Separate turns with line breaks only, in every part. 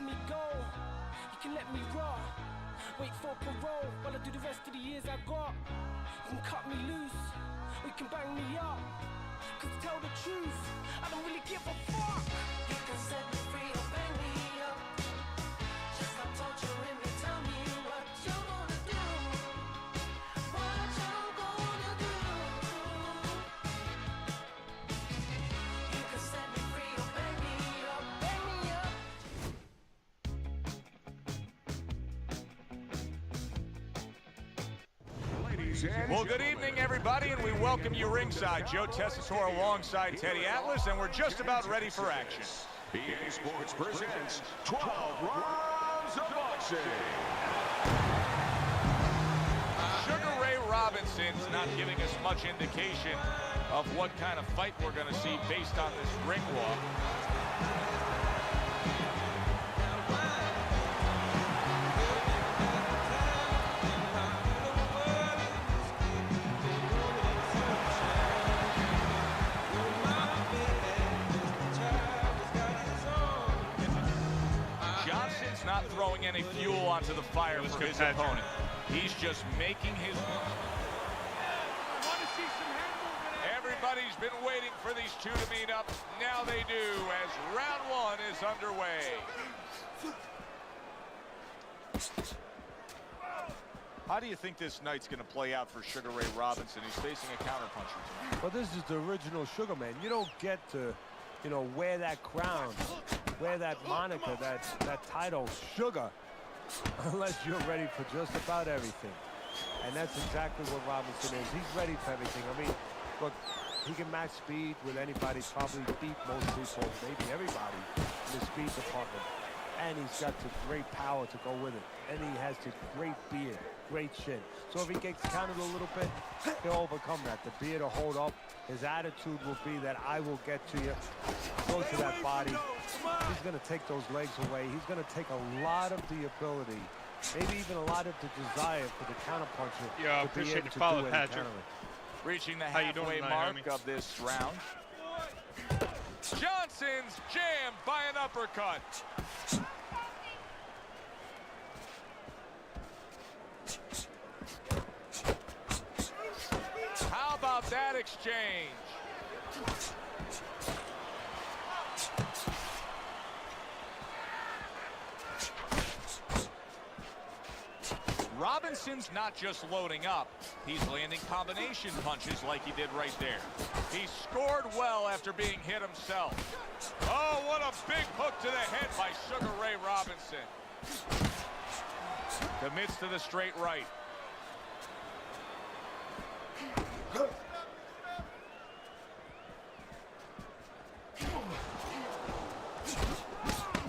let me go, you can let me rot. Wait for parole while I do the rest of the years I got. You can cut me loose, or you can bang me up. Cause to tell the truth, I don't really give a fuck. You can set me free or bang me up. Just stop torturing me, tell me what you gonna do. What you gonna do. You can set me free or bang me up, bang me up.
Well, good evening, everybody, and we welcome you ringside. Joe Tessitore alongside Teddy Atlas, and we're just about ready for action.
EA Sports presents 12 rounds of boxing.
Sugar Ray Robinson's not giving us much indication of what kind of fight we're going to see based on this ring walk. Not throwing any fuel onto the fire for his opponent. He's just making his move. Everybody's been waiting for these two to meet up. Now they do, as round one is underway. How do you think this night's going to play out for Sugar Ray Robinson? He's facing a counterpuncher tonight.
Well, this is the original Sugar Man. You don't get to, wear that crown, wear that moniker, that title, Sugar, unless you're ready for just about everything. And that's exactly what Robinson is. He's ready for everything. I mean, look, he can match speed with anybody, probably beat most people, maybe everybody in the speed department. And he's got the great power to go with it. And he has the great beard, great chin. So if he gets counted a little bit, he'll overcome that. The beard will hold up. His attitude will be that I will get to you, go to that body. He's going to take those legs away. He's going to take a lot of the ability, maybe even a lot of the desire for the counterpuncher
I
to be
appreciate
able
the
to
follow,
do any
Patrick.
countering.
Reaching the halfway mark of this round. Johnson's jammed by an uppercut. How about that exchange? Robinson's not just loading up, he's landing combination punches like he did right there. He scored well after being hit himself. Oh, what a big hook to the head by Sugar Ray Robinson. Commits to the straight right.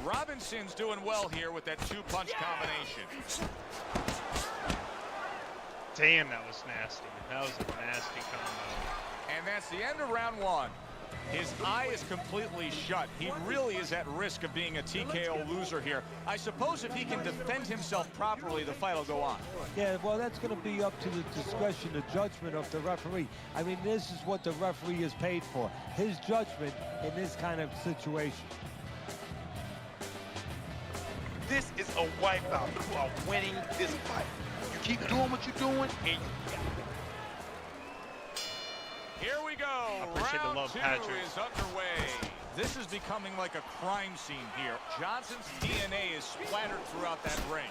Robinson's doing well here with that two-punch combination.
Damn, that was nasty. That was a nasty combo.
And that's the end of round one. His eye is completely shut. He really is at risk of being a TKO loser here. I suppose if he can defend himself properly, the fight will go on.
Yeah, well, that's going to be up to the discretion, the judgment of the referee. I mean, this is what the referee is paid for, his judgment in this kind of situation.
This is a wipeout. You are winning this fight. You keep doing what you're doing, and you got it.
Here we go. Round two is underway. This is becoming like a crime scene here. Johnson's DNA is splattered throughout that ring.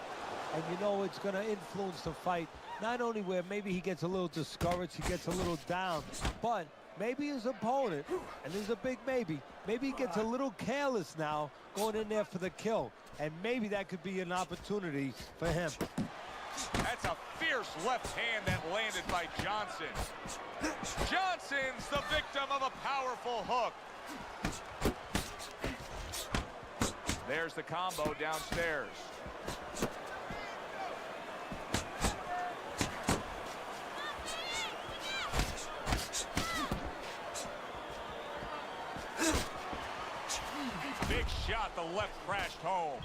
And it's going to influence the fight, not only where maybe he gets a little discouraged, he gets a little down, but maybe his opponent, and there's a big maybe he gets a little careless now going in there for the kill. And maybe that could be an opportunity for him.
That's a fierce left hand that landed by Johnson. Johnson's the victim of a powerful hook. There's the combo downstairs. Big shot, the left crashed home.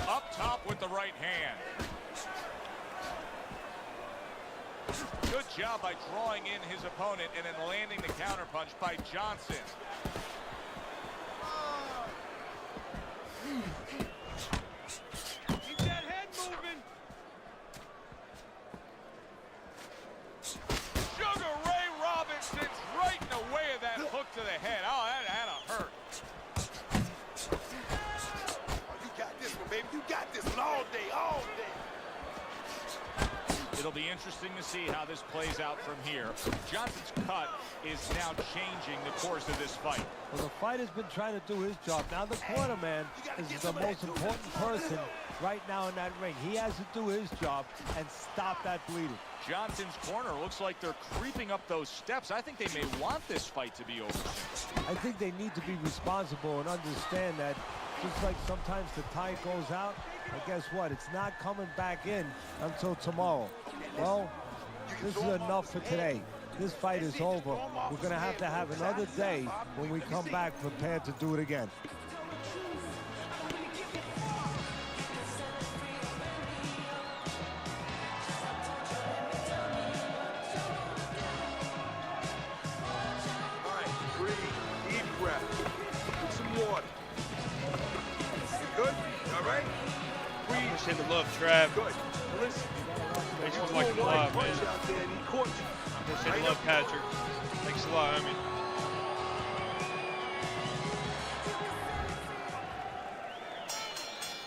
Up top with the right hand. Good job by drawing in his opponent. opponent and then landing the counterpunch by Johnson.
Keep that head moving.
Sugar Ray Robinson's right in the way of that hook to the head. Oh, that had to hurt.
Oh, you got this one, baby. You got this one all day, all day.
It'll be interesting to see how this plays out from here. Johnson's cut is now changing the course of this fight.
Well, the fighter's been trying to do his job. Now the corner man is the most important person right now in that ring. He has to do his job and stop that bleeding.
Johnson's corner looks like they're creeping up those steps. I think they may want this fight to be over.
I think they need to be responsible and understand that just like sometimes the tide goes out, and guess what? It's not coming back in until tomorrow. Well, this is enough for today. This fight is over. We're going to have another day when we come back prepared to do it again.
All right, breathe, deep breath. Get some water. You good? All right? Breathe.
Appreciate the love, Trav.
Good. Listen.
Thanks for liking the love, man.
Out there and he caught you.
Appreciate the love, Patrick. Thanks a lot, homie.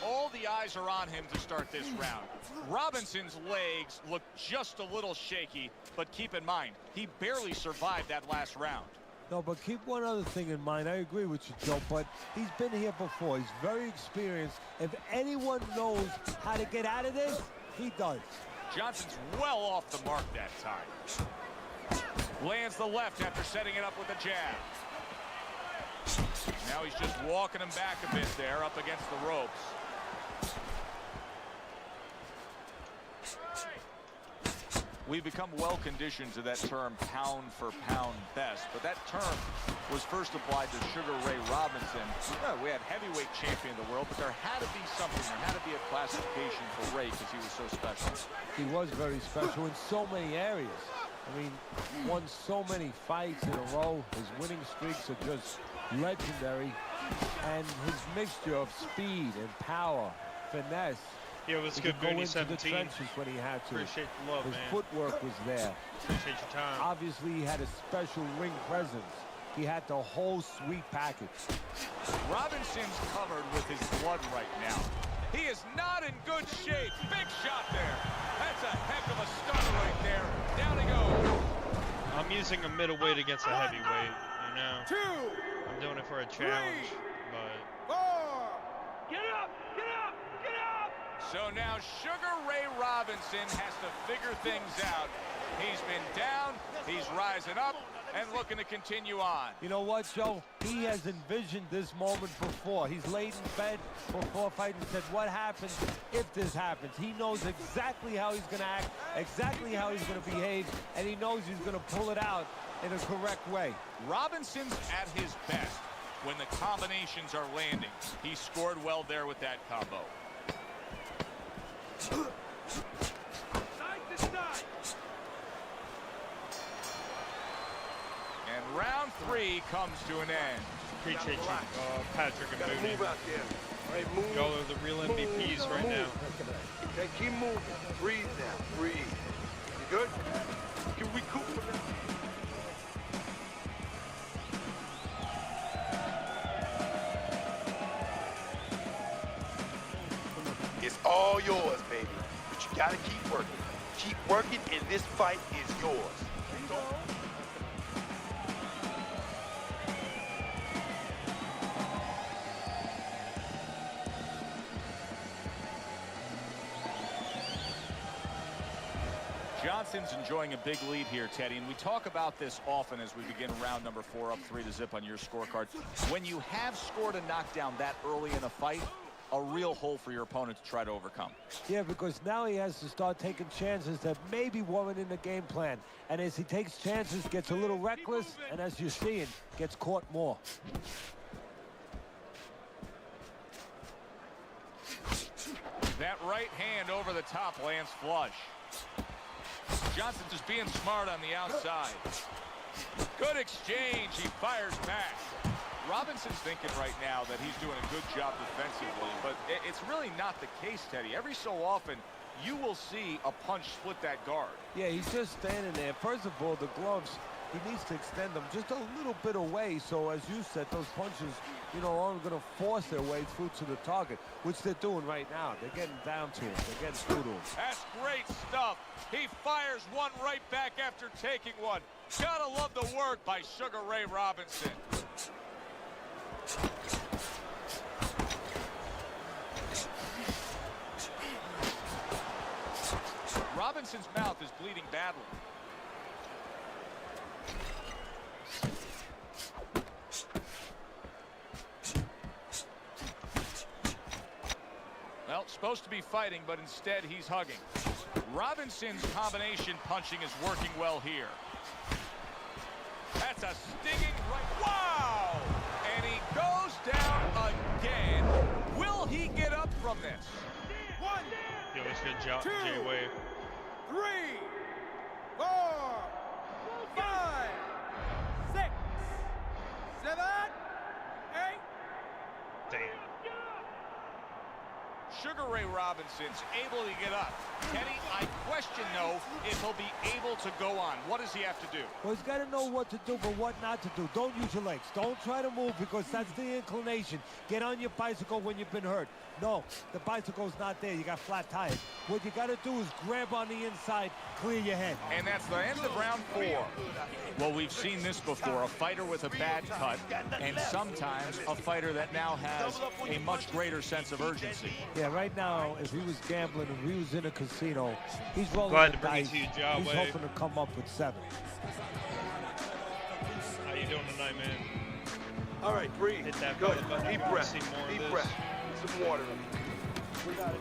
All the eyes are on him to start this round. Robinson's legs look just a little shaky, but keep in mind, he barely survived that last round.
No, but keep one other thing in mind. I agree with you, Joe, but he's been here before. He's very experienced. If anyone knows how to get out of this, he does.
Johnson's well off the mark that time. Lands the left after setting it up with a jab. Now he's just walking him back a bit there up against the ropes. We've become well conditioned to that term pound for pound best, but that term was first applied to Sugar Ray Robinson. We had heavyweight champion of the world, but there had to be something. There had to be a classification for Ray because he was so special.
He was very special in so many areas. I mean, won so many fights in a row. His winning streaks are just legendary. And his mixture of speed and power, finesse.
Yeah, it was
He
good.
could go into the
17.
trenches when he had to.
Appreciate the love,
His
man.
footwork was there.
Appreciate your time.
Obviously, he had a special ring presence. He had the whole sweet package.
Robinson's covered with his blood right now. He is not in good shape. Big shot there. That's a heck of a stunner right there. Down he goes.
I'm using a middleweight against a heavyweight, you know.
2,
I'm doing it for a challenge, but
4.
Get up! Get up! Get up!
So now Sugar Ray Robinson has to figure things out. He's been down, he's rising up, and looking to continue on.
You know what, Joe? He has envisioned this moment before. He's laid in bed before fighting and said, what happens if this happens? He knows exactly how he's going to act, exactly how he's going to behave, and he knows he's going to pull it out in a correct way.
Robinson's at his best when the combinations are landing. He scored well there with that combo.
Side to side.
And round 3 comes to an end.
appreciate you, Patrick and
Gotta
Mooney.
move out there. All right, move.
Y'all are the real MVPs right now.
Okay, keep moving. Breathe now. Breathe. You good? You can recoup. It's all yours, baby. But you gotta keep working. Keep working, and this fight is yours.
Johnson's enjoying a big lead here, Teddy, and we talk about this often as we begin round number 4, up 3-0 on your scorecard. When you have scored a knockdown that early in a fight, a real hole for your opponent to try to overcome.
Yeah, because now he has to start taking chances that maybe weren't in the game plan. And as he takes chances, gets a little reckless, and as you're seeing, gets caught more.
That right hand over the top lands flush. Johnson just being smart on the outside. Good exchange. He fires back. Robinson's thinking right now that he's doing a good job defensively, but it's really not the case, Teddy. Every so often, you will see a punch split that guard.
Yeah, he's just standing there. First of all, the gloves, he needs to extend them just a little bit away. So, as you said, those punches, you know, aren't going to force their way through to the target, which they're doing right now. They're getting down to him. They're getting through to him.
That's great stuff. He fires one right back after taking one. Gotta love the work by Sugar Ray Robinson. Robinson's mouth is bleeding badly. Well, supposed to be fighting, but instead he's hugging. Robinson's combination punching is working well here. That's a stinging right. Wow! And he goes down again. Will he get up from this?
1,
He always good job,
2,
J-Wave.
3, 4, 5, 6, 7, 8.
Damn.
Sugar Ray Robinson's able to get up. Kenny, I question, though, if he'll be able to go on. What does he have to do?
Well, he's got to know what to do, but what not to do. Don't use your legs. Don't try to move because that's the inclination. Get on your bicycle when you've been hurt. No, the bicycle's not there. You got flat tires. What you got to do is grab on the inside, clear your head.
And that's the end of round 4. Well, we've seen this before, a fighter with a bad cut, and sometimes a fighter that now has a much greater sense of urgency.
Yeah, right now, if he was gambling and he was in a casino, he's rolling
Glad
the
to bring it
dice.
to you, Jawway.
He's hoping to come up with 7.
How you doing tonight, man?
All right, breathe.
Hit that
Good.
belly button.
Deep
I wanna
breath.
see more of
Deep
this.
breath. Some water.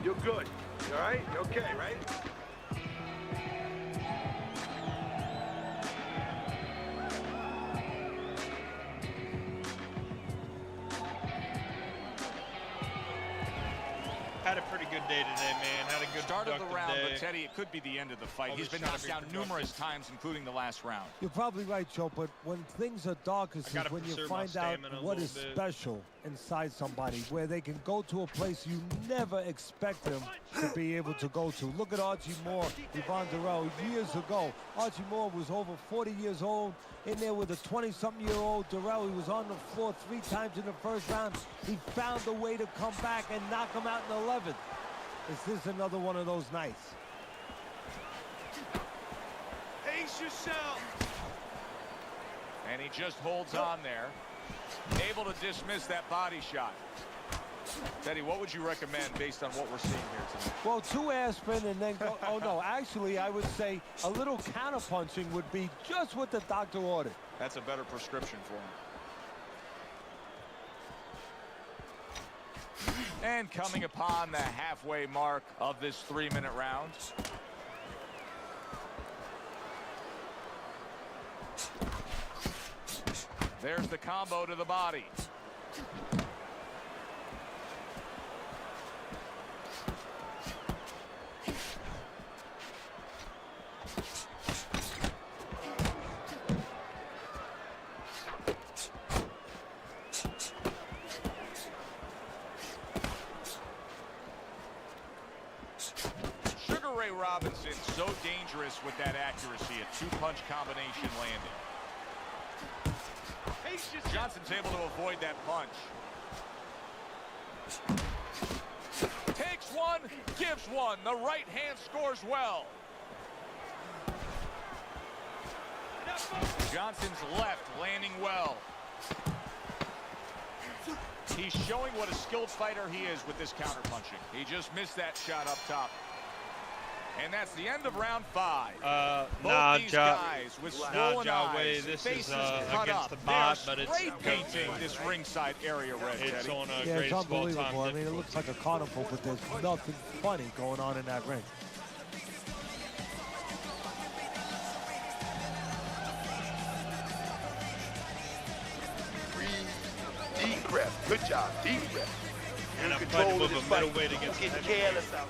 You're good. You all right? You okay, right?
Had a pretty good day today, man. Had a good
Start of the
productive
round,
day.
but Teddy, it could be the end of the fight.
All
He's
the
been knocked
shots
down
are productive.
numerous times, including the last round.
You're probably right, Joe, but when things are darkest is
gotta
when you
preserve my
find out
stamina a
what
little
is
bit.
special inside somebody, where they can go to a place you never expect them to be able to go to. Look at Archie Moore, Yvonne Durrell. Years ago, Archie Moore was over 40 years old, in there with a 20-something-year-old Durrell. He was on the floor 3 times in the first round. He found a way to come back and knock him out in the 11th. Is this another one of those nights?
Pace yourself.
And he just holds on there, able to dismiss that body shot. Teddy, what would you recommend based on what we're seeing here tonight?
Well, 2 aspirin and then go. Oh, no, actually, I would say a little counterpunching would be just what the doctor ordered.
That's a better prescription for him. And coming upon the halfway mark of this 3-minute round. There's the combo to the body. Sugar Ray Robinson so dangerous with that accuracy, a 2-punch combination landing. Johnson's able to avoid that punch. Takes one, gives one. The right hand scores well. Johnson's left landing well. He's showing what a skilled fighter he is with this counterpunching. He just missed that shot up top. And that's the end of round 5. Both these guys with swollen eyes,
this
faces
is
cut
against
up.
the bot,
They're
but it's
spray painting this ringside area red.
It's
Teddy.
on a
Yeah, it's
greatest of all
unbelievable. I
time
mean, it looks like a carnival, but there's nothing funny going on in that ring.
Breathe. Deep breath. Good job. Deep breath.
And I'm
Control
fighting
of
with
this
a
fight.
middleweight against
Getting
a heavyweight.
careless out.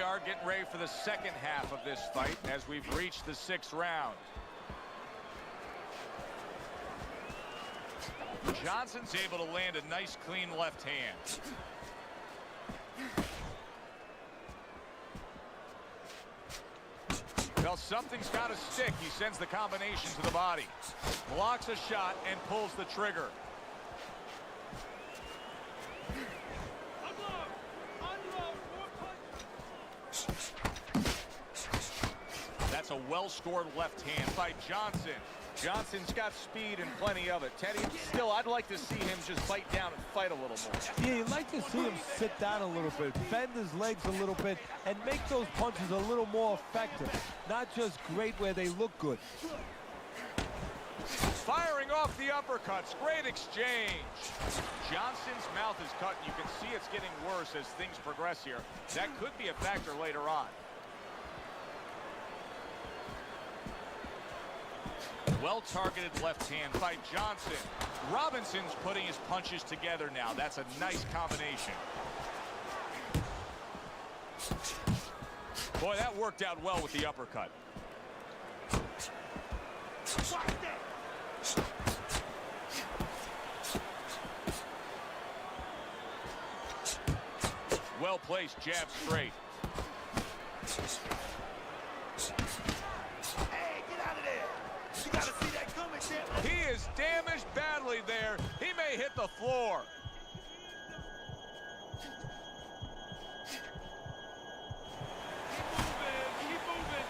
we are getting ready for the second half of this fight as we've reached the 6th round. Johnson's able to land a nice clean left hand. Well, something's got to stick. He sends the combination to the body. Blocks a shot and pulls the trigger. That's a well-scored left hand by Johnson. Johnson's got speed and plenty of it. Teddy, still, I'd like to see him just bite down and fight a little more.
Yeah, you'd like to see him sit down a little bit, bend his legs a little bit, and make those punches a little more effective. Not just great where they look good.
Firing off the uppercuts. Great exchange. Johnson's mouth is cut. You can see it's getting worse as things progress here. That could be a factor later on. Well-targeted left hand by Johnson. Robinson's putting his punches together now. That's a nice combination. Boy, that worked out well with the uppercut. Well-placed jab straight. He is damaged badly there. He may hit the floor. Keep moving.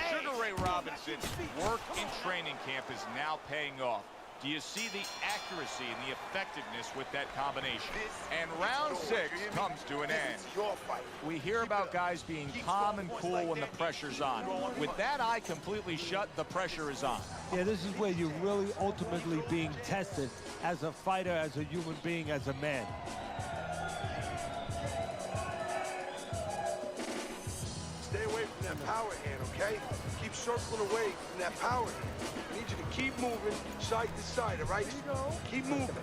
Sugar Ray Robinson's work in training camp is now paying off. Do you see the accuracy and the effectiveness with that combination? And round 6 comes to an end. We hear about guys being calm and cool when the pressure's on. With that eye completely shut, the pressure is on.
Yeah, this is where you're really ultimately being tested as a fighter, as a human being, as a man.
Stay away from that power hand, okay? Keep circling away from that power hand. I need you to keep moving side to side, all right? Keep moving.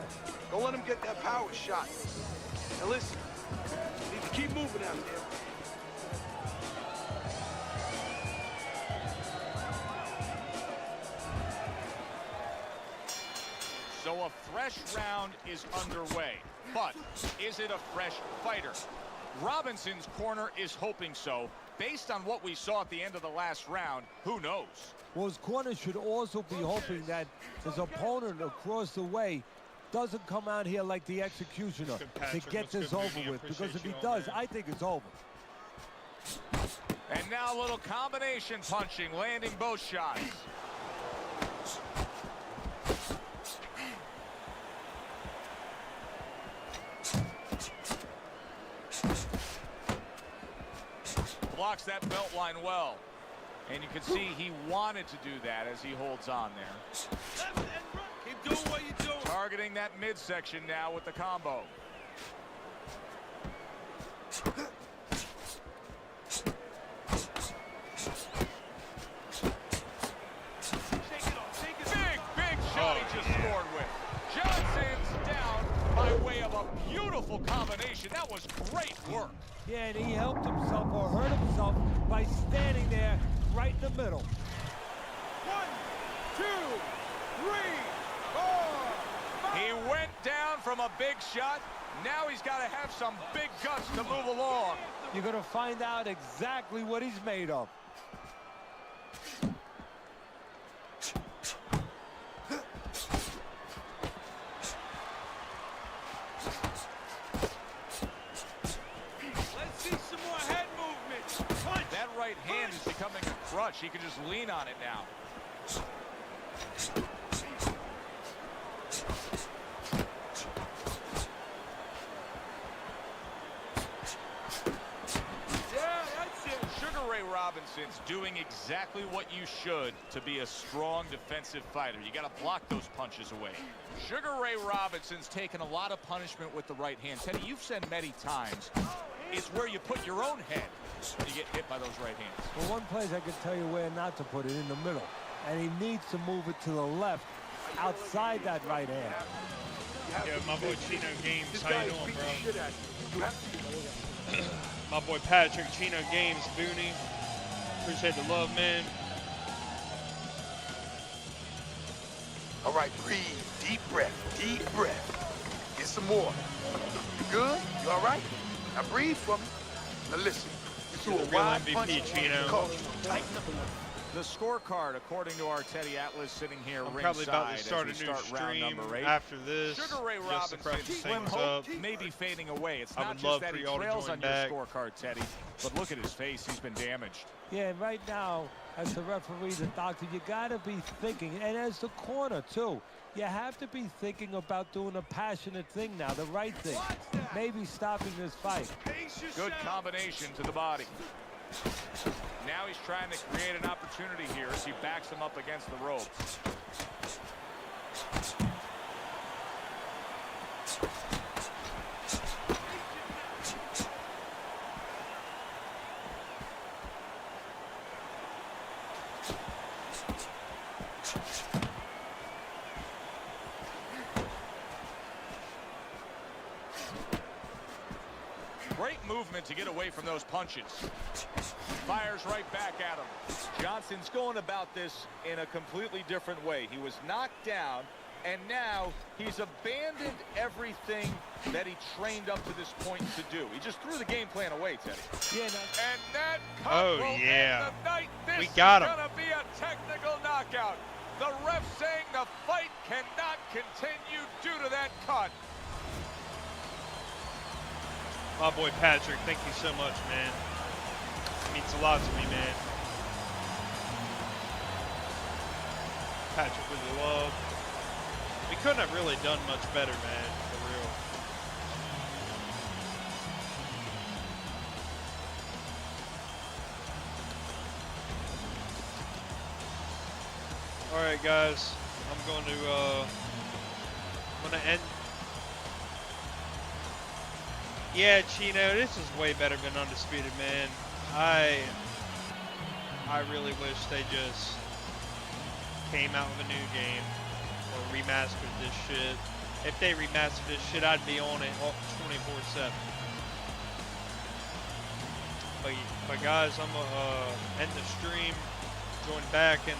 Don't let him get that power shot. Now listen, you need to keep moving out there.
So a fresh round is underway. But is it a fresh fighter? Robinson's corner is hoping so. Based on what we saw at the end of the last round, who knows?
Well, his corner should also be hoping that his opponent across the way doesn't come out here like the executioner to get this over with. Because if he does, I think it's over.
And now a little combination punching, landing both shots. Blocks that belt line well. And you can see he wanted to do that as he holds on there.
Keep doing what you're doing.
Targeting that midsection now with the combo. Big shot he just scored with. Johnson's down by way of a beautiful combination. That was great work.
Yeah, and he helped himself or hurt himself by standing there right in the middle. 1, 2, 3, 4, 5.
He went down from a big shot. Now he's got to have some big guts to move along.
You're going to find out exactly what he's made of.
Hand is becoming a crutch. He can just lean on it now. Yeah, that's it. Sugar Ray Robinson's doing exactly what you should to be a strong defensive fighter. You got to block those punches away. Sugar Ray Robinson's taken a lot of punishment with the right hand. Teddy, you've said many times, it's where you put your own head when you get hit by those right hands.
Well, one place I can tell you where not to put it, in the middle. And he needs to move it to the left, outside that right hand.
You have
Yo,
to be
my boy
busy.
Chino Games,
This
how
guy
you
is
doing,
beating
bro?
the shit out of you. You have to.
My boy Patrick, Chino Games, Booney. Appreciate the love, man.
All right, breathe. Deep breath. Deep breath. Get some more. You good? You all right? Now breathe for me. Now listen. You threw a
Real
wide
MVP,
punch.
Chino.
Caught you. Tighten up.
The scorecard, according to our Teddy Atlas, sitting here
I'm
ringside
probably about to start a
as we
new
start round
stream
number 8.
after this.
Sugar Ray
just to
Robinson,
freshen
slim
things
hope
up.
may be fading away. It's
I
not
would
just
love
that
for
he
y'all to
trails
join
on
back.
your scorecard, Teddy, but look at his face. He's been damaged.
Yeah, and right now, as the referee, the doctor, you got to be thinking, and as the corner, too, you have to be thinking about doing a passionate thing now, the right thing. Maybe stopping this fight.
Good combination to the body. Now he's trying to create an opportunity here as he backs him up against the ropes. Great movement to get away from those punches. Fires right back at him.
Johnson's going about this in a completely different way. He was knocked down, and now he's abandoned everything that he trained up to this point to do. He just threw the game plan away, Teddy.
Yeah,
And that cut
Oh,
will
yeah.
end the night. This
We got him.
is going to be a technical knockout. The ref saying the fight cannot continue due to that cut.
My boy Patrick, thank you so much, man. It means a lot to me, man. Patrick with the love. We couldn't have really done much better, man, for real. All right, guys, I'm going to end. Yeah, Chino, this is way better than Undisputed, man. I really wish they just came out with a new game or remastered this shit. If they remastered this shit, I'd be on it 24/7. But guys, I'm gonna end the stream, join back in